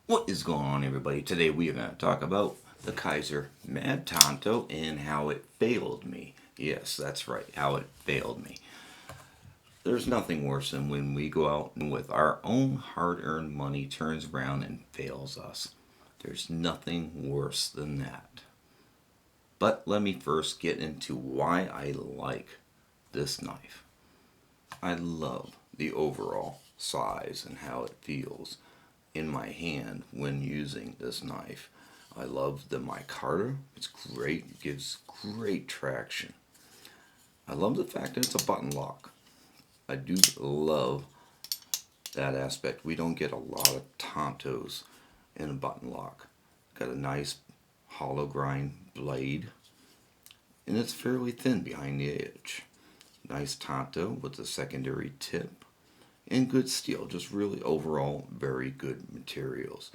What is going on, everybody? Today we are going to talk about the Kizer Mad Tanto and how it failed me. Yes, that's right, how it failed me. There's nothing worse than when we go out and with our own hard-earned money turns around and fails us. There's nothing worse than that. But let me first get into why I like this knife. I love the overall size and how it feels in my hand when using this knife. I love the micarta. It's great. It gives great traction. I love the fact that it's a button lock. I do love that aspect. We don't get a lot of Tantos in a button lock. Got a nice hollow grind blade, and it's fairly thin behind the edge. Nice Tanto with a secondary tip and good steel, just really overall very good materials.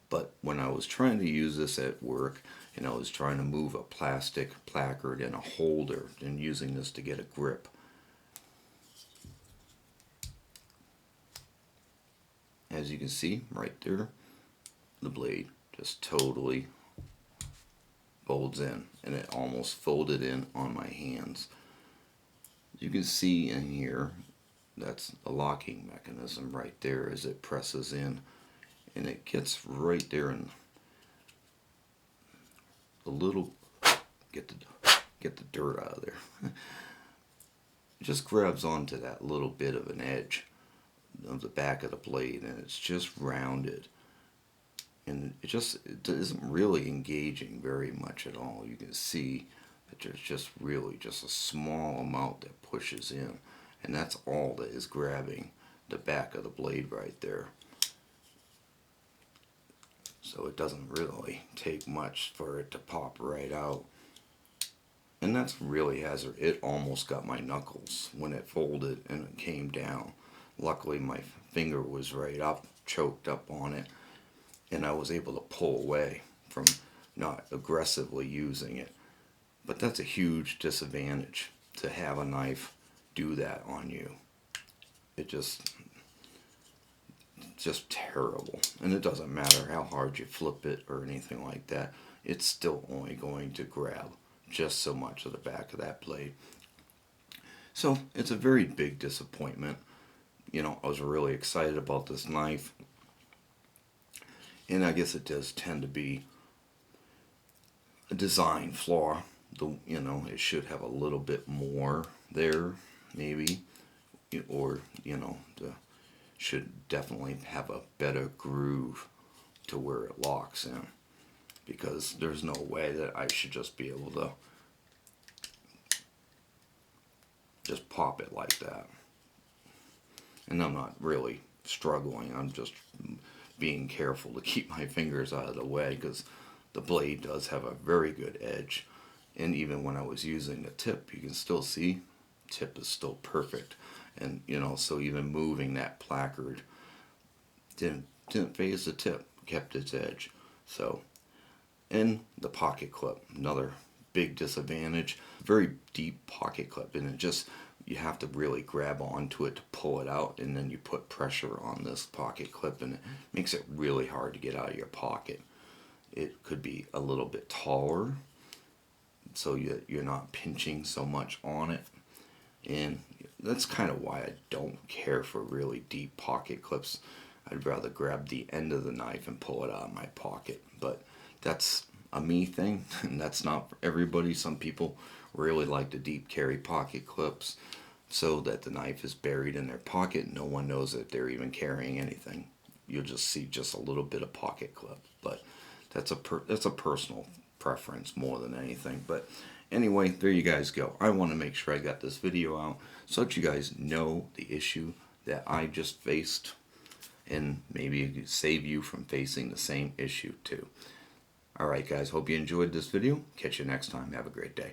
But when I was trying to use this at work and I was trying to move a plastic placard and a holder and using this to get a grip, as you can see right there, the blade just totally folds in, and it almost folded in on my hands. You can see in here, that's a locking mechanism right there as it presses in, and it gets right there in the little, get the dirt out of there. It just grabs onto that little bit of an edge of the back of the blade, and it's just rounded, and it isn't really engaging very much at all. You can see that there's just really just a small amount that pushes in, and that's all that is grabbing the back of the blade right there. So it doesn't really take much for it to pop right out. And that's really hazard. It almost got my knuckles when it folded and it came down. Luckily my finger was right up, choked up on it, and I was able to pull away from not aggressively using it. But that's a huge disadvantage, to have a knife do that on you. It's just terrible. And it doesn't matter how hard you flip it or anything like that, it's still only going to grab just so much of the back of that blade. So it's a very big disappointment. You know, I was really excited about this knife, and I guess it does tend to be a design flaw. It should have a little bit more there, maybe, or should definitely have a better groove to where it locks in, because there's no way that I should just be able to just pop it like that. And I'm not really struggling, I'm just being careful to keep my fingers out of the way, because the blade does have a very good edge. And even when I was using the tip, you can still see tip is still perfect. And so even moving that placard didn't phase the tip, kept its edge. So, and the pocket clip, another big disadvantage. Very deep pocket clip, and you have to really grab onto it to pull it out, and then you put pressure on this pocket clip, and it makes it really hard to get out of your pocket. It could be a little bit taller, so you're not pinching so much on it. And that's kind of why I don't care for really deep pocket clips. I'd rather grab the end of the knife and pull it out of my pocket. But that's a me thing, and that's not for everybody. Some people really like the deep carry pocket clips so that the knife is buried in their pocket. No one knows that they're even carrying anything. You'll just see just a little bit of pocket clip. But that's a personal preference more than anything. But anyway, there you guys go. I want to make sure I got this video out so that you guys know the issue that I just faced, and maybe it could save you from facing the same issue too. Alright guys, hope you enjoyed this video. Catch you next time. Have a great day.